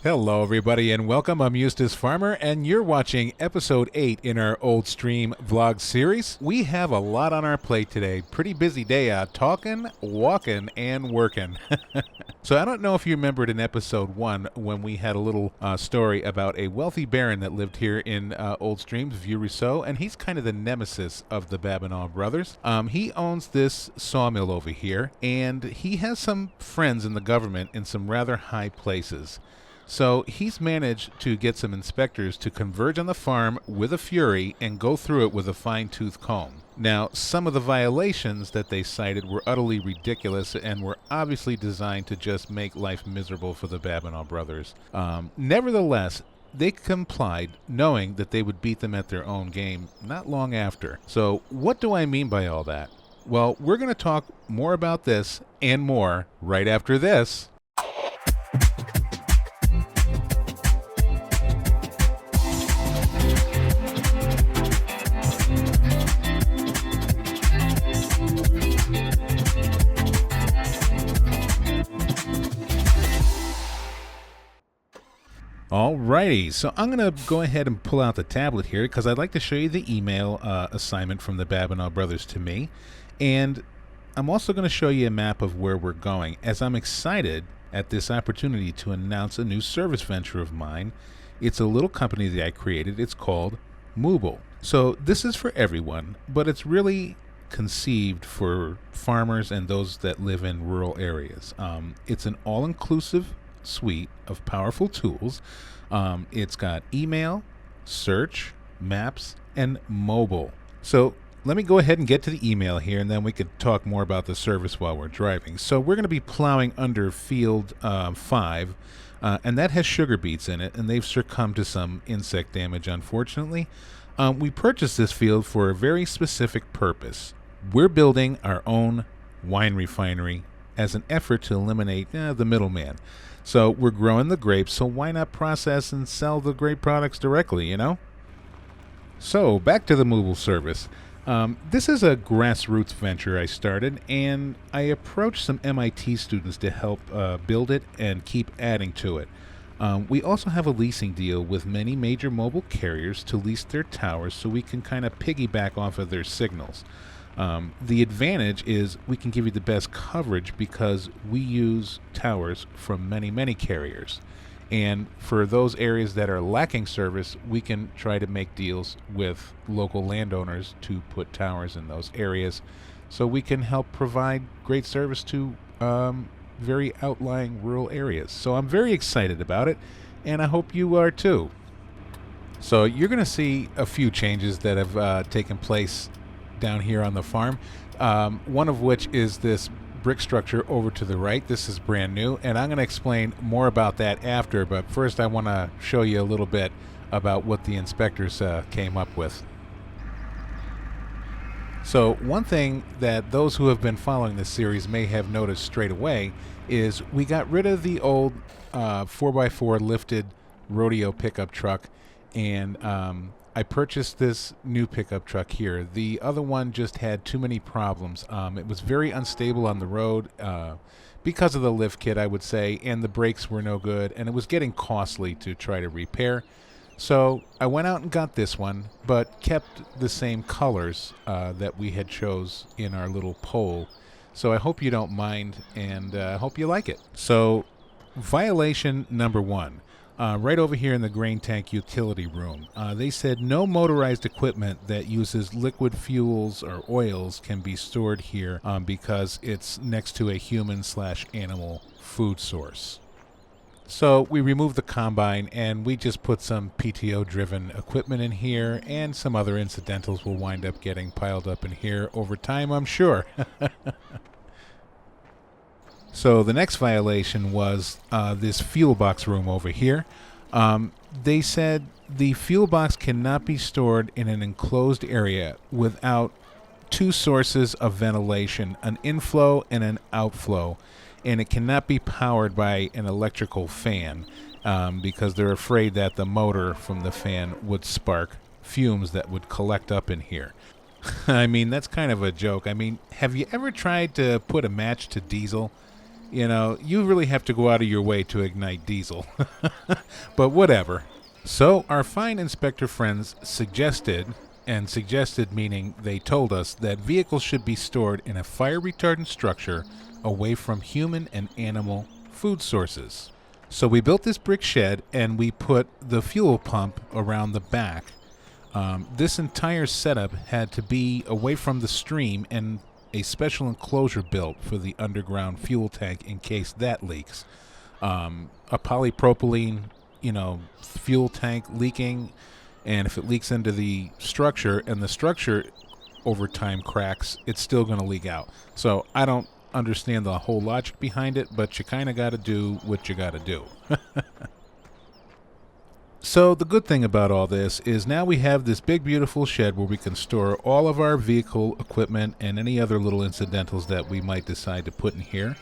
Hello, everybody, and welcome. I'm Eustace Farmer, and you're watching episode 8 in our Old Stream vlog series. We have a lot on our plate today. Pretty busy day out talking, walking, and working. So I don't know if you remembered in episode 1 when we had a little story about a wealthy baron that lived here in OldStreams, Vieux Ruisseau, and he's kind of the nemesis of the Babineaux brothers. He owns this sawmill over here, and he has some friends in the government in some rather high places. So he's managed to get some inspectors to converge on the farm with a fury and go through it with a fine-tooth comb. Now, some of the violations that they cited were utterly ridiculous and were obviously designed to just make life miserable for the Babineaux brothers. Nevertheless, they complied, knowing that they would beat them at their own game not long after. So what do I mean by all that? Well, we're going to talk more about this and more right after this. Alrighty, so I'm going to go ahead and pull out the tablet here because I'd like to show you the email assignment from the Babineaux brothers to me. And I'm also going to show you a map of where we're going, as I'm excited at this opportunity to announce a new service venture of mine. It's a little company that I created. It's called Mooble. So this is for everyone, but it's really conceived for farmers and those that live in rural areas. It's an all-inclusive suite of powerful tools. It's got email, search, maps, and mobile. So let me go ahead and get to the email here, and then we could talk more about the service while we're driving. So we're going to be plowing under field 5, and that has sugar beets in it, and they've succumbed to some insect damage, unfortunately. We purchased this field for a very specific purpose. We're building our own wine refinery as an effort to eliminate the middleman. So we're growing the grapes, so why not process and sell the grape products directly, you know? So back to the Mooble service. This is a grassroots venture I started, and I approached some MIT students to help build it and keep adding to it. We also have a leasing deal with many major mobile carriers to lease their towers so we can kind of piggyback off of their signals. The advantage is we can give you the best coverage because we use towers from many carriers. And for those areas that are lacking service, we can try to make deals with local landowners to put towers in those areas so we can help provide great service to very outlying rural areas. So I'm very excited about it, and I hope you are too. So you're going to see a few changes that have taken place down here on the farm, one of which is this brick structure over to the right. This is brand new, and I'm going to explain more about that after, but first I want to show you a little bit about what the inspectors came up with. So one thing that those who have been following this series may have noticed straight away is we got rid of the old 4x4 lifted rodeo pickup truck, and I purchased this new pickup truck here. The other one just had too many problems. It was very unstable on the road because of the lift kit, I would say, and the brakes were no good, and it was getting costly to try to repair. So I went out and got this one, but kept the same colors that we had chose in our little poll. So I hope you don't mind, and I hope you like it. So violation number 1. Right over here in the grain tank utility room, they said no motorized equipment that uses liquid fuels or oils can be stored here because it's next to a human/animal food source. So we removed the combine and we just put some PTO-driven equipment in here, and some other incidentals will wind up getting piled up in here over time, I'm sure. So the next violation was this fuel box room over here. They said the fuel box cannot be stored in an enclosed area without 2 sources of ventilation, an inflow and an outflow, and it cannot be powered by an electrical fan because they're afraid that the motor from the fan would spark fumes that would collect up in here. I mean, that's kind of a joke. I mean, have you ever tried to put a match to diesel? You know, you really have to go out of your way to ignite diesel. But whatever. So our fine inspector friends suggested, and suggested meaning they told us, that vehicles should be stored in a fire retardant structure away from human and animal food sources. So we built this brick shed and we put the fuel pump around the back. This entire setup had to be away from the stream and a special enclosure built for the underground fuel tank in case that leaks. A polypropylene, fuel tank leaking, and if it leaks into the structure and the structure over time cracks, it's still going to leak out. So I don't understand the whole logic behind it, but you kind of got to do what you got to do. So the good thing about all this is now we have this big beautiful shed where we can store all of our vehicle equipment and any other little incidentals that we might decide to put in here.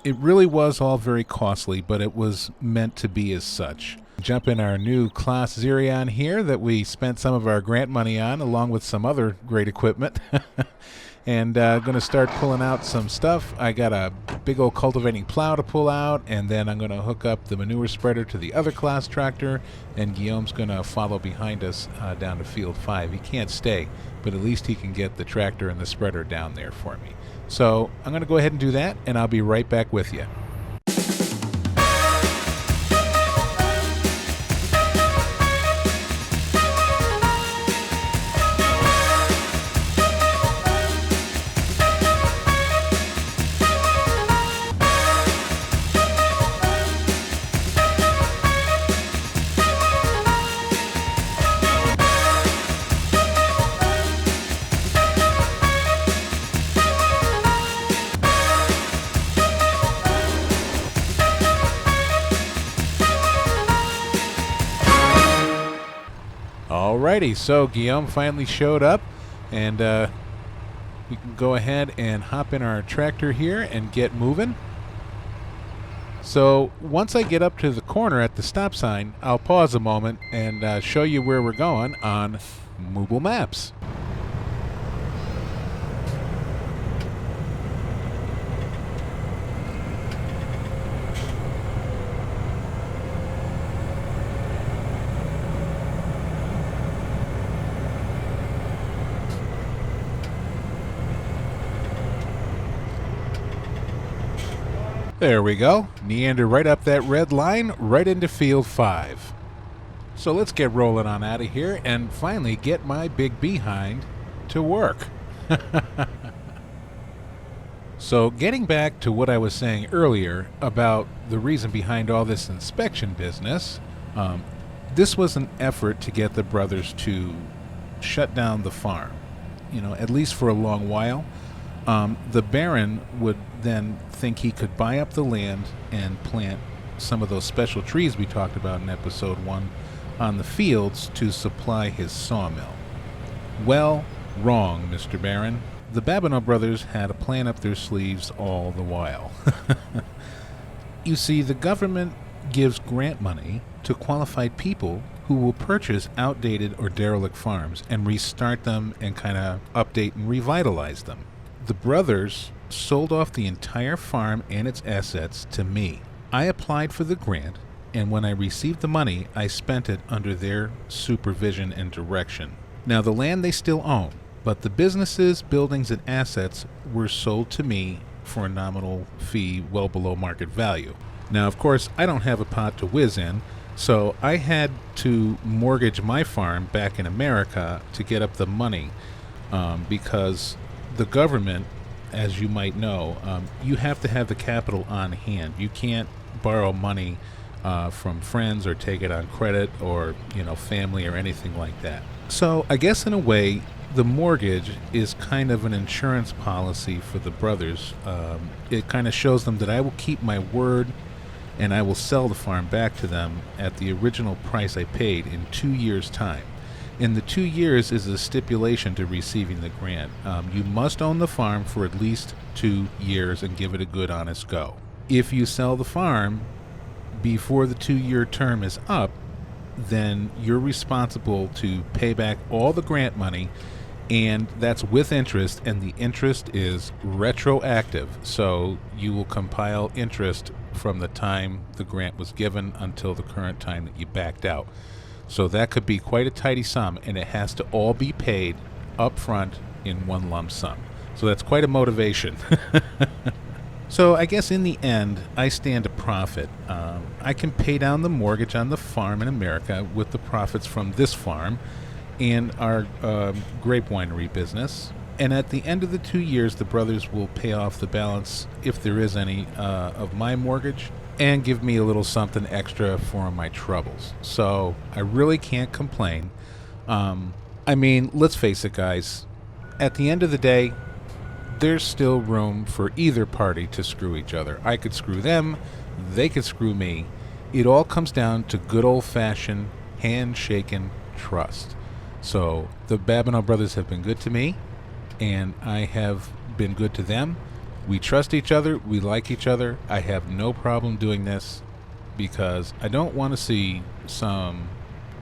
It really was all very costly, but it was meant to be as such. Jump in our new Claas Zerion here that we spent some of our grant money on, along with some other great equipment. And going to start pulling out some stuff. I got a big old cultivating plow to pull out, and then I'm going to hook up the manure spreader to the other Claas tractor, and Guillaume's going to follow behind us down to field 5. He can't stay, but at least he can get the tractor and the spreader down there for me. So I'm going to go ahead and do that, and I'll be right back with you. Alrighty, so Guillaume finally showed up, and we can go ahead and hop in our tractor here and get moving. So once I get up to the corner at the stop sign, I'll pause a moment and show you where we're going on Google Maps. There we go. Meander right up that red line, right into field 5. So let's get rolling on out of here and finally get my big behind to work. So getting back to what I was saying earlier about the reason behind all this inspection business, this was an effort to get the brothers to shut down the farm, at least for a long while. The Baron would then think he could buy up the land and plant some of those special trees we talked about in episode 1 on the fields to supply his sawmill. Well, wrong, Mr. Baron. The Babineaux brothers had a plan up their sleeves all the while. You see, the government gives grant money to qualified people who will purchase outdated or derelict farms and restart them and kind of update and revitalize them. The brothers sold off the entire farm and its assets to me. I applied for the grant, and when I received the money, I spent it under their supervision and direction. Now, the land they still own, but the businesses, buildings, and assets were sold to me for a nominal fee well below market value. Now, of course, I don't have a pot to whiz in, so I had to mortgage my farm back in America to get up the money, because the government, as you might know, you have to have the capital on hand. You can't borrow money from friends or take it on credit or, family or anything like that. So I guess in a way, the mortgage is kind of an insurance policy for the brothers. It kind of shows them that I will keep my word and I will sell the farm back to them at the original price I paid in 2 years' time. In the 2 years is a stipulation to receiving the grant. You must own the farm for at least 2 years and give it a good, honest go. If you sell the farm before the 2-year term is up, then you're responsible to pay back all the grant money and that's with interest, and the interest is retroactive. So you will compile interest from the time the grant was given until the current time that you backed out. So that could be quite a tidy sum, and it has to all be paid up front in one lump sum. So that's quite a motivation. So I guess in the end, I stand to profit. I can pay down the mortgage on the farm in America with the profits from this farm and our grape winery business. And at the end of the 2 years, the brothers will pay off the balance, if there is any, of my mortgage, and give me a little something extra for my troubles. So I really can't complain. I mean, let's face it, guys. At the end of the day, there's still room for either party to screw each other. I could screw them, they could screw me. It all comes down to good old-fashioned handshaking trust. So the Babineaux brothers have been good to me, and I have been good to them. We trust each other, we like each other. I have no problem doing this because I don't want to see some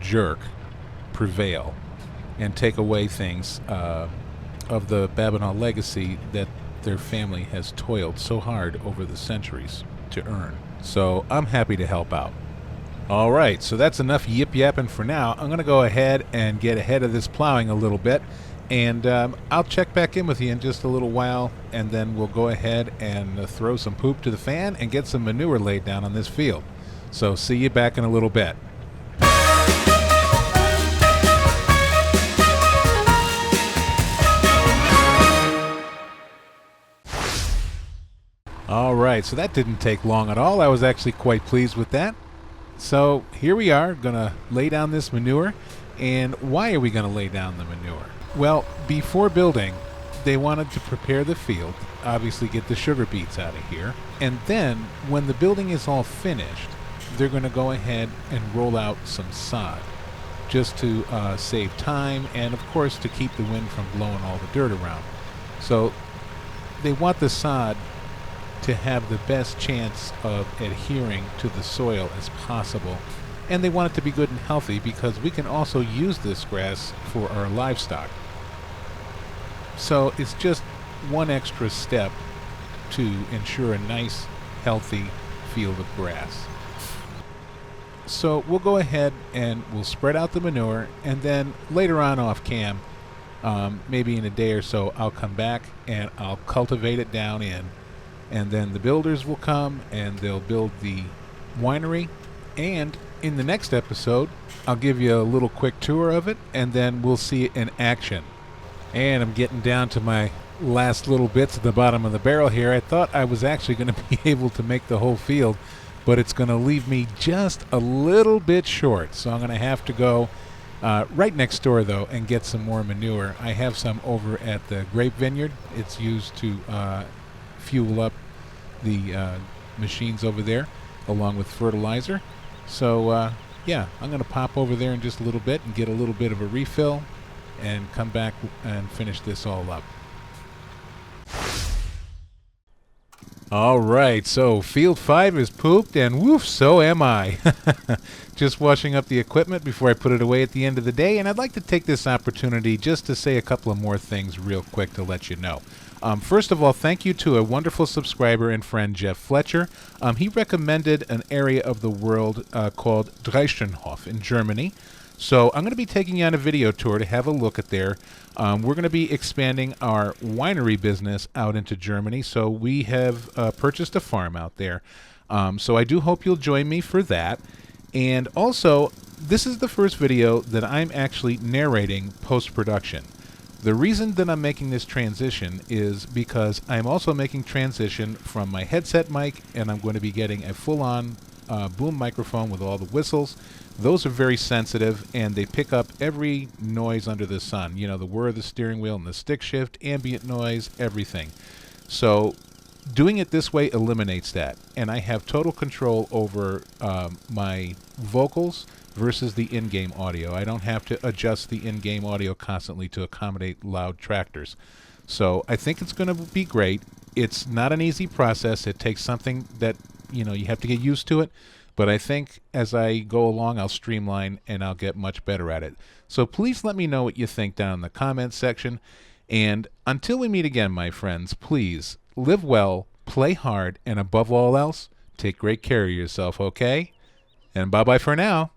jerk prevail and take away things of the Babineaux legacy that their family has toiled so hard over the centuries to earn. So I'm happy to help out. All right, so that's enough yip-yapping for now. I'm going to go ahead and get ahead of this plowing a little bit, and I'll check back in with you in just a little while, and then we'll go ahead and throw some poop to the fan and get some manure laid down on this field. So see you back in a little bit. All right, so that didn't take long at all. I was actually quite pleased with that. So here we are, gonna lay down this manure. And why are we gonna lay down the manure? Well, before building, they wanted to prepare the field, obviously get the sugar beets out of here. And then when the building is all finished, they're gonna go ahead and roll out some sod, just to save time and of course to keep the wind from blowing all the dirt around. So they want the sod to have the best chance of adhering to the soil as possible, and they want it to be good and healthy because we can also use this grass for our livestock. So it's just one extra step to ensure a nice healthy field of grass. So we'll go ahead and we'll spread out the manure, and then later on off cam, maybe in a day or so, I'll come back and I'll cultivate it down in. And then the builders will come and they'll build the winery. And in the next episode, I'll give you a little quick tour of it, and then we'll see it in action. And I'm getting down to my last little bits at the bottom of the barrel here. I thought I was actually going to be able to make the whole field, but it's going to leave me just a little bit short. So I'm going to have to go right next door, though, and get some more manure. I have some over at the grape vineyard. It's used to fuel up the machines over there along with fertilizer. So yeah, I'm going to pop over there in just a little bit and get a little bit of a refill and come back and finish this all up. All right, so field 5 is pooped, and woof, so am I. Just washing up the equipment before I put it away at the end of the day, and I'd like to take this opportunity just to say a couple of more things real quick to let you know. First of all, thank you to a wonderful subscriber and friend, Jeff Fletcher. He recommended an area of the world called Dreischenhof in Germany. So I'm going to be taking you on a video tour to have a look at there. We're going to be expanding our winery business out into Germany. So we have purchased a farm out there. So I do hope you'll join me for that. And also, this is the first video that I'm actually narrating post-production. The reason that I'm making this transition is because I'm also making transition from my headset mic, and I'm going to be getting a full-on boom microphone with all the whistles. Those are very sensitive, and they pick up every noise under the sun. You know, the whir of the steering wheel and the stick shift, ambient noise, everything. So doing it this way eliminates that, and I have total control over my vocals versus the in-game audio. I don't have to adjust the in-game audio constantly to accommodate loud tractors. So I think it's going to be great. It's not an easy process. It takes something that, you know, you have to get used to it. But I think as I go along, I'll streamline and I'll get much better at it. So please let me know what you think down in the comments section. And until we meet again, my friends, please live well, play hard, and above all else, take great care of yourself, okay? And bye-bye for now.